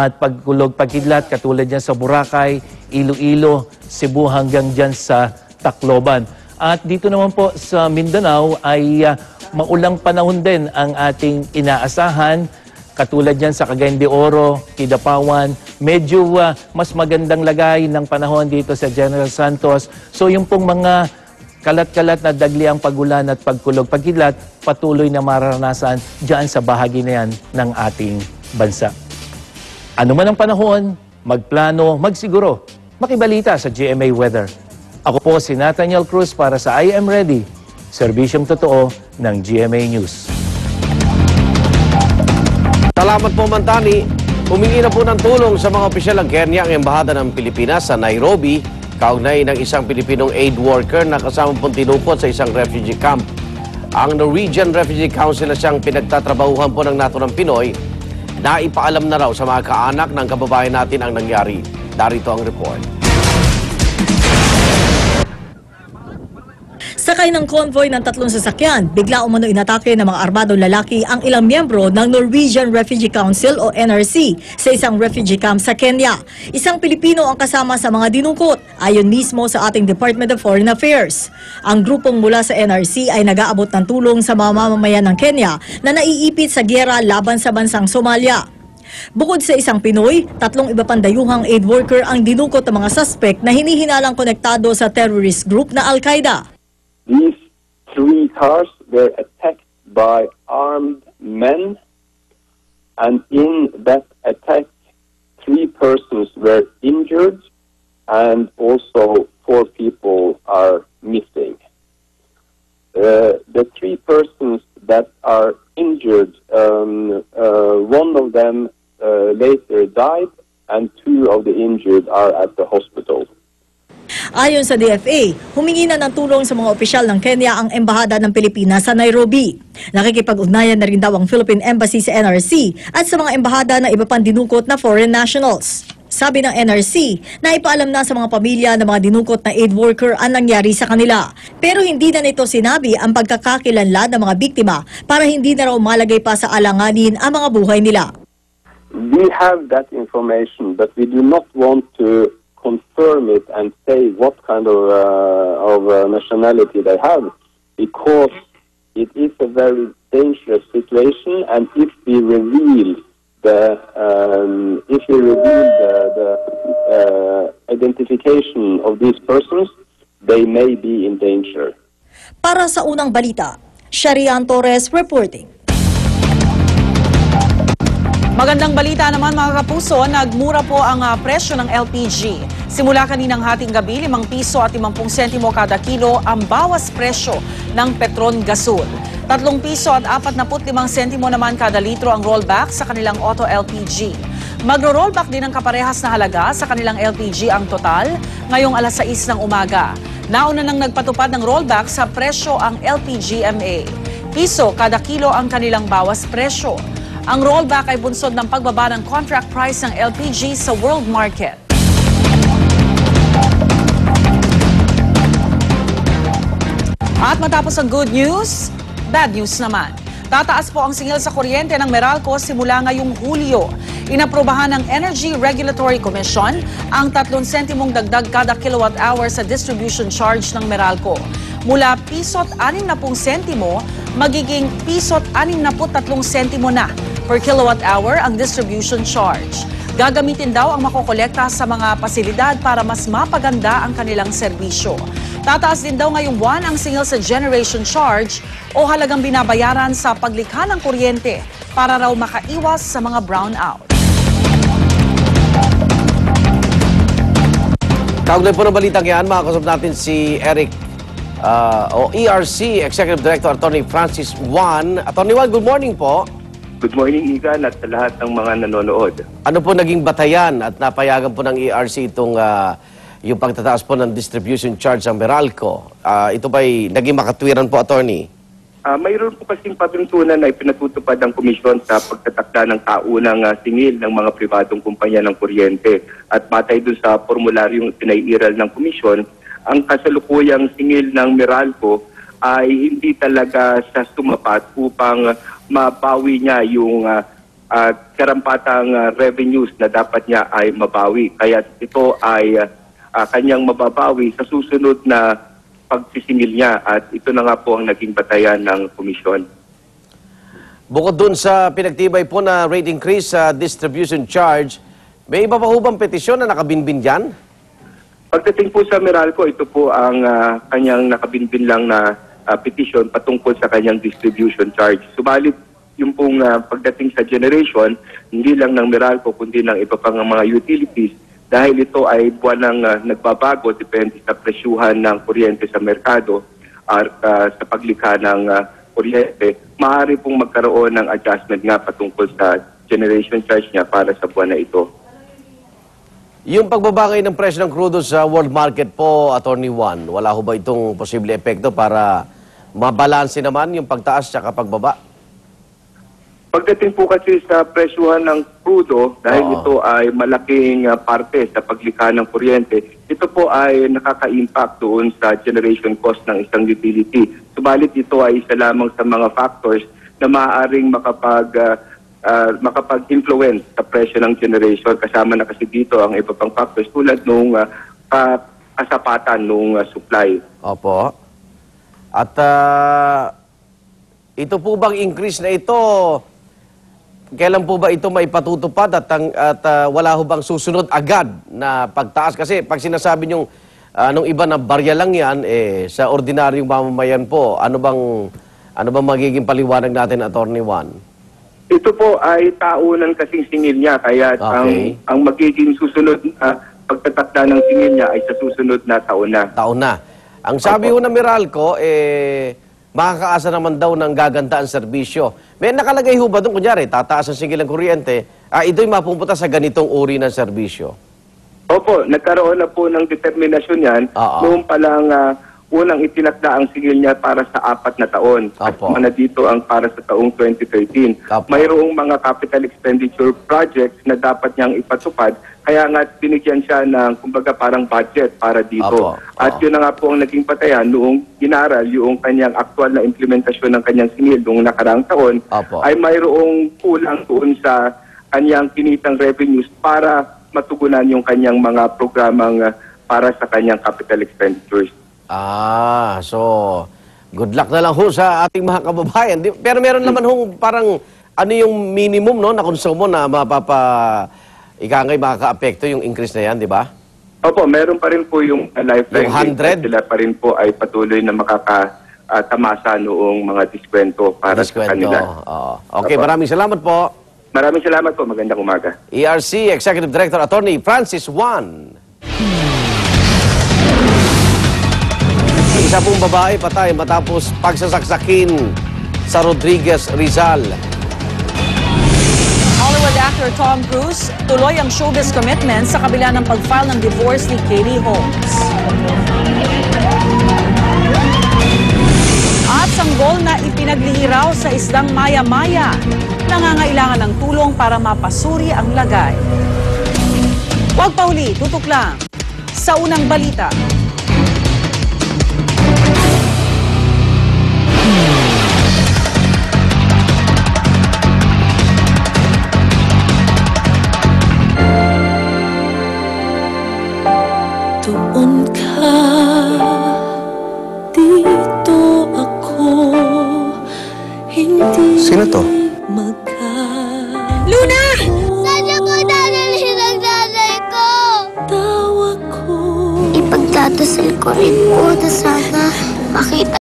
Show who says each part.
Speaker 1: at pagkulog, pagkidlat katulad yan sa Boracay, Iloilo, Cebu hanggang dyan sa Tacloban. At dito naman po sa Mindanao ay maulang panahon din ang ating inaasahan. Katulad yan sa Cagayan de Oro, Kidapawan, medyo mas magandang lagay ng panahon dito sa General Santos. So yung pong mga kalat-kalat na dagliang pagulan at pagkulog, pagkidlat, patuloy na mararanasan dyan sa bahagi na yan ng ating bansa. Ano man ang panahon, magplano, magsiguro, makibalita sa GMA Weather. Ako po si Nathaniel Cruz para sa I Am Ready, serbisyong totoo ng GMA News.
Speaker 2: Salamat po, Mantani. Humingi na po ng tulong sa mga opisyal ng Kenya ang Embahada ng Pilipinas sa Nairobi, kaugnay ng isang Pilipinong aid worker na kasama pong tinukot sa isang refugee camp. Ang Norwegian Refugee Council na siyang pinagtatrabahuhan po ng naturang Pinoy, na ipaalam na raw sa mga kaanak ng kababayan natin ang nangyari. Darito ang report.
Speaker 3: Sakay ng convoy ng 3 sasakyan, bigla umano inatake ng mga armadong lalaki ang ilang miyembro ng Norwegian Refugee Council o NRC sa isang refugee camp sa Kenya. Isang Pilipino ang kasama sa mga dinukot, ayon mismo sa ating Department of Foreign Affairs. Ang grupong mula sa NRC ay nag-aabot ng tulong sa mga mamamayan ng Kenya na naiipit sa giyera laban sa bansang Somalia. Bukod sa isang Pinoy, 3 iba pang dayuhang aid worker ang dinukot ng mga suspect na hinihinalang konektado sa terrorist group na Al-Qaeda.
Speaker 4: These 3 cars were attacked by armed men, and in that attack, 3 persons were injured, and also 4 people are missing. The 3 persons that are injured, one of them later died, and 2 of the injured are at the hospital.
Speaker 3: Ayon sa DFA, humingi na ng tulong sa mga opisyal ng Kenya ang Embahada ng Pilipinas sa Nairobi. Nakikipag-ugnayan na rin daw ang Philippine Embassy sa NRC at sa mga embahada na iba pang dinukot na foreign nationals. Sabi ng NRC, naipaalam na sa mga pamilya ng mga dinukot na aid worker ang nangyari sa kanila. Pero hindi na nito sinabi ang pagkakakilanlan ng mga biktima para hindi na raw malagay pa sa alanganin ang mga buhay nila.
Speaker 4: We have that information, but we do not want to confirm it and say what kind of nationality they have, because it is a very dangerous situation, and if we reveal the identification of these persons, they may be in danger.
Speaker 3: Para sa unang balita, Sharian Torres reporting.
Speaker 5: Magandang balita naman mga kapuso, nagmura po ang presyo ng LPG. Simula kaninang hating gabi, 5 piso at 50 sentimo kada kilo ang bawas presyo ng Petron Gasol. 3 piso at 45 sentimo naman kada litro ang rollback sa kanilang auto LPG. Magro-rollback din ang kaparehas na halaga sa kanilang LPG ang Total ngayong alas 6 ng umaga. Nauna nang nagpatupad ng rollback sa presyo ang LPGMA. Piso kada kilo ang kanilang bawas presyo. Ang rollback ay bunsod ng pagbaba ng contract price ng LPG sa world market. At matapos ang good news, bad news naman. Tataas po ang singil sa kuryente ng Meralco simula ngayong Hulyo. Inaprobahan ng Energy Regulatory Commission ang 3 sentimong dagdag kada kilowatt hour sa distribution charge ng Meralco. Mula piso't 60 sentimo, magiging piso't 63 sentimo na per kilowatt hour ang distribution charge. Gagamitin daw ang makokolekta sa mga pasilidad para mas mapaganda ang kanilang serbisyo. Tataas din daw ngayong buwan ang singil sa generation charge o halagang binabayaran sa paglikha ng kuryente para raw makaiwas sa mga brownout.
Speaker 2: Kaugnay po ng balitang yan, makakasap natin si Eric ERC Executive Director Attorney Francis Juan. Attorney Juan, good morning po.
Speaker 6: Good morning, Igan, at sa lahat ng mga nanonood.
Speaker 2: Ano po naging batayan at napayagan po ng ERC itong yung pagtataas po ng distribution charge ng Meralco? Ito ba'y naging makatwiran po, Attorney?
Speaker 6: Mayroon po kasing patuntunan na ipinatutupad ng komisyon sa pagtatakda ng kaunang singil ng mga pribadong kumpanya ng kuryente. At batay dun sa formularyong pinaiiral ng komisyon, ang kasalukuyang singil ng Meralco ay hindi talaga siya sumapat upang mabawi niya yung karampatang revenues na dapat niya ay mabawi. Kaya ito ay kanyang mababawi sa susunod na pagsisingil niya at ito na nga po ang naging batayan ng komisyon.
Speaker 2: Bukod dun sa pinagtibay po na rate increase sa distribution charge, may iba pa ho bang petisyon na nakabinbin dyan?
Speaker 6: Pagdating po sa Meralco, ito po ang kanyang nakabinbin lang na petisyon patungkol sa kanyang distribution charge. Subalit, yung pong pagdating sa generation, hindi lang ng Meralco kundi ng iba pang mga utilities dahil ito ay buwan ng nagbabago depende sa presyuhan ng kuryente sa merkado at sa paglikha ng kuryente, maaari pong magkaroon ng adjustment nga patungkol sa generation charge niya para sa buwan na ito.
Speaker 2: Yung pagbabangay ng presyo ng crudo sa world market po, Attorney Juan, wala ho ba itong posible epekto para mabalanse naman yung pagtaas at pagbaba?
Speaker 6: Pagdating po kasi sa presyuhan ng crudo, dahil ito ay malaking parte sa paglikha ng kuryente, ito po ay nakaka-impact doon sa generation cost ng isang utility. Subalit ito ay isa lamang sa mga factors na maaaring makapag-influence sa presyo ng generation. Kasama na kasi dito ang iba pang factors tulad nung kasapatan nung supply.
Speaker 2: Opo. At ito po bang increase na ito, kailan po ba ito maipatutupad at wala ho bang susunod agad na pagtaas? Kasi pag sinasabi nung iba na barya lang yan, sa ordinaryong mamamayan po, ano bang magiging paliwanag natin, Attorney Juan?
Speaker 6: Ito po ay taunan kasing singil niya, kaya ang magiging susunod pagtatakda ng singil niya ay sa susunod na taon na.
Speaker 2: Taon na. Ang sabi ho ng Meralco, makakaasa naman daw ng gagandaan serbisyo. May nakalagay ho ba doon, kunyari, tataas ang singil ng kuryente, ito'y mapupunta sa ganitong uri ng serbisyo?
Speaker 6: Opo, nagkaroon na po ng determinasyon yan. Noong palang unang itinakda ang singil niya para sa 4 na taon. At na dito ang para sa taong 2013. Mayroong mga capital expenditure projects na dapat niyang ipatupad. Kaya nga binigyan siya ng kumbaga parang budget para dito. At yun na nga po ang naging patayan noong inaral yung kanyang aktual na implementasyon ng kanyang singil noong nakaraang taon ay mayroong kulang doon sa kanyang kinitang revenues para matugunan yung kanyang mga programang para sa kanyang capital expenditures.
Speaker 2: So good luck na lang ho sa ating mga kababayan. Pero meron naman hong parang ano yung minimum no, na konsumo na ikangay makaka-apekto yung increase na yan, di ba?
Speaker 6: Opo, meron pa rin po yung lifetime.
Speaker 2: Yung 100?
Speaker 6: Sila pa rin po ay patuloy na makakatamasa noong mga diskwento para sa kanila.
Speaker 2: Okay, maraming salamat po.
Speaker 6: Maraming salamat po. Magandang umaga.
Speaker 2: ERC Executive Director Attorney Francis Juan. Isa pong babae patay matapos pagsasaksakin sa Rodriguez, Rizal.
Speaker 5: Hollywood actor Tom Cruise, tuloy ang showbiz commitment sa kabila ng pag-file ng divorce ni Katie Holmes. At sanggol na ipinaglihi raw sa isdang maya-maya, nangangailangan ng tulong para mapasuri ang lagay. Huwag pahuli, tutok lang sa unang balita.
Speaker 7: Doon ka, dito ako, hindi
Speaker 8: Sino to?
Speaker 7: Luna!
Speaker 9: Saan niyo po dadalhin ang nanay ko?
Speaker 7: Tawa ko.
Speaker 9: Ipagdadasal ko rin po na sana makita